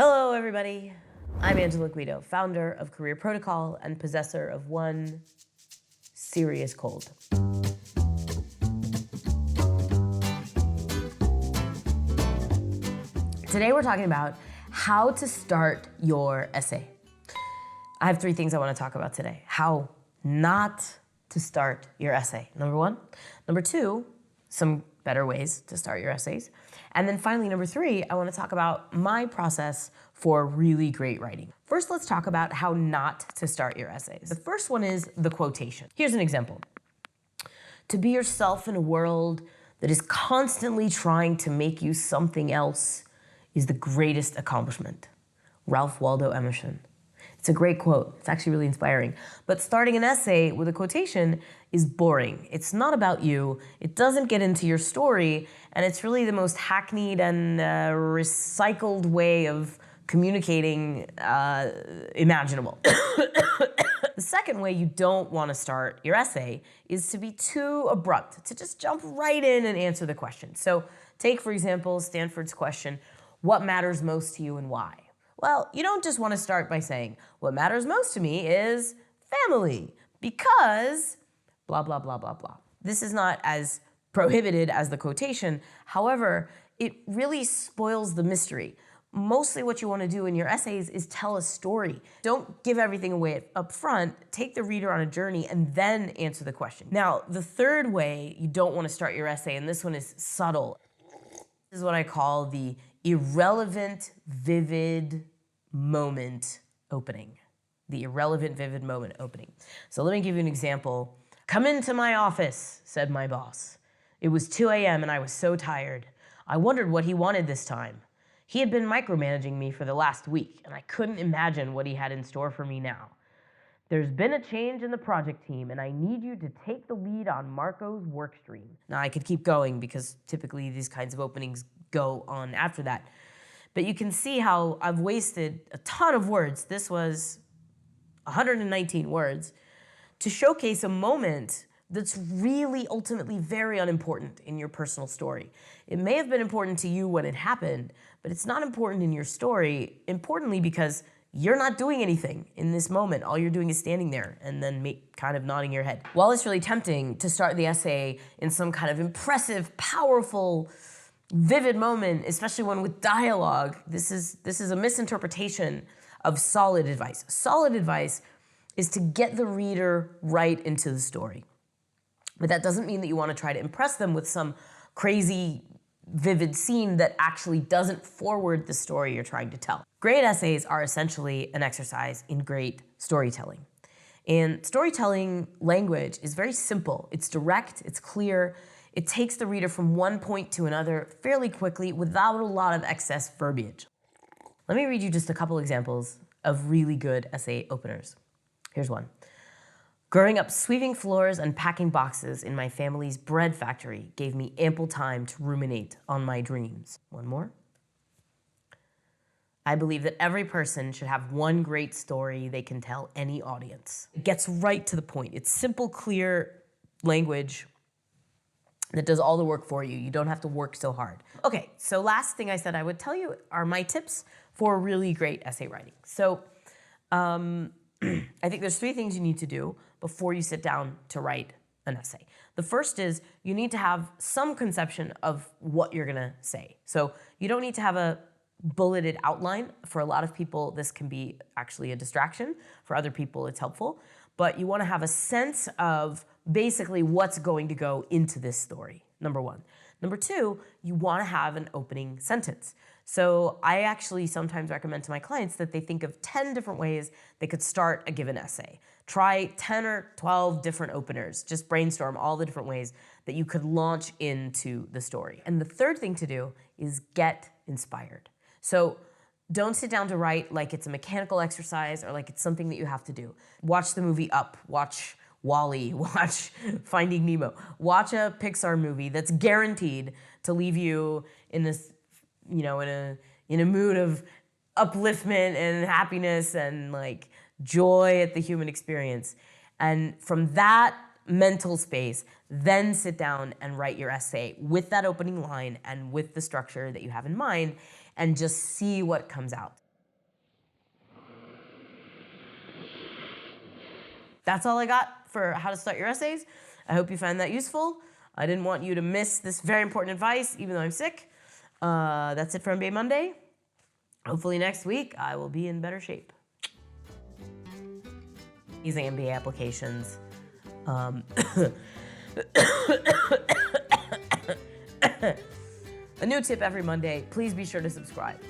Hello, everybody. I'm Angela Guido, founder of MBA Protocol and possessor of one serious cold. Today, we're talking about how to start your essay. I have 3 things I want to talk about today. How not to start your essay, number 1. Number 2, some better ways to start your essays. And then finally, number 3, I want to talk about my process for really great writing. First, let's talk about how not to start your essays. The first one is the quotation. Here's an example. To be yourself in a world that is constantly trying to make you something else is the greatest accomplishment. Ralph Waldo Emerson. It's a great quote. It's actually really inspiring. But starting an essay with a quotation is boring. It's not about you. It doesn't get into your story. And it's really the most hackneyed and recycled way of communicating imaginable. The second way you don't want to start your essay is to be too abrupt, to just jump right in and answer the question. So take, for example, Stanford's question, what matters most to you and why? Well, you don't just want to start by saying, what matters most to me is family, because blah, blah, blah, blah, blah. This is not as prohibited as the quotation. However, it really spoils the mystery. Mostly what you want to do in your essays is tell a story. Don't give everything away up front. Take the reader on a journey and then answer the question. Now, the third way you don't want to start your essay, and this one is subtle, this is what I call the irrelevant, vivid moment opening. The irrelevant, vivid moment opening. So let me give you an example. Come into my office, said my boss. It was 2 a.m. and I was so tired. I wondered what he wanted this time. He had been micromanaging me for the last week, and I couldn't imagine what he had in store for me now. There's been a change in the project team, and I need you to take the lead on Marco's work stream. Now, I could keep going because typically these kinds of openings go on after that. But you can see how I've wasted a ton of words. This was 119 words to showcase a moment that's really ultimately very unimportant in your personal story. It may have been important to you when it happened, but it's not important in your story, importantly because you're not doing anything in this moment. All you're doing is standing there and then kind of nodding your head. While it's really tempting to start the essay in some kind of impressive, powerful, vivid moment, especially one with dialogue, this is a misinterpretation of solid advice. Solid advice is to get the reader right into the story. But that doesn't mean that you want to try to impress them with some crazy, vivid scene that actually doesn't forward the story you're trying to tell. Great essays are essentially an exercise in great storytelling. And storytelling language is very simple. It's direct, it's clear, it takes the reader from one point to another fairly quickly without a lot of excess verbiage. Let me read you just a couple examples of really good essay openers. Here's one. Growing up sweeping floors and packing boxes in my family's bread factory gave me ample time to ruminate on my dreams. One more. I believe that every person should have one great story they can tell any audience. It gets right to the point. It's simple, clear language that does all the work for you. You don't have to work so hard. Okay, so last thing I said I would tell you are my tips for really great essay writing. So I think there's 3 things you need to do before you sit down to write an essay. The first is you need to have some conception of what you're gonna say. So you don't need to have a bulleted outline. For a lot of people, this can be actually a distraction. For other people, it's helpful. But you wanna have a sense of basically what's going to go into this story, number 1. Number 2, you wanna have an opening sentence. So I actually sometimes recommend to my clients that they think of 10 different ways they could start a given essay. Try 10 or 12 different openers. Just brainstorm all the different ways that you could launch into the story. And the third thing to do is get inspired. So don't sit down to write like it's a mechanical exercise or like it's something that you have to do. Watch the movie Up, watch WALL-E, watch Finding Nemo. Watch a Pixar movie that's guaranteed to leave you in this, in a mood of upliftment and happiness and like joy at the human experience. And from that mental space, then sit down and write your essay with that opening line and with the structure that you have in mind, and just see what comes out. that's all I got for how to start your essays. I hope you found that useful. I didn't want you to miss this very important advice, even though I'm sick. That's it for MBA Monday. Hopefully next week I will be in better shape. Using MBA applications. A new tip every Monday. Please be sure to subscribe.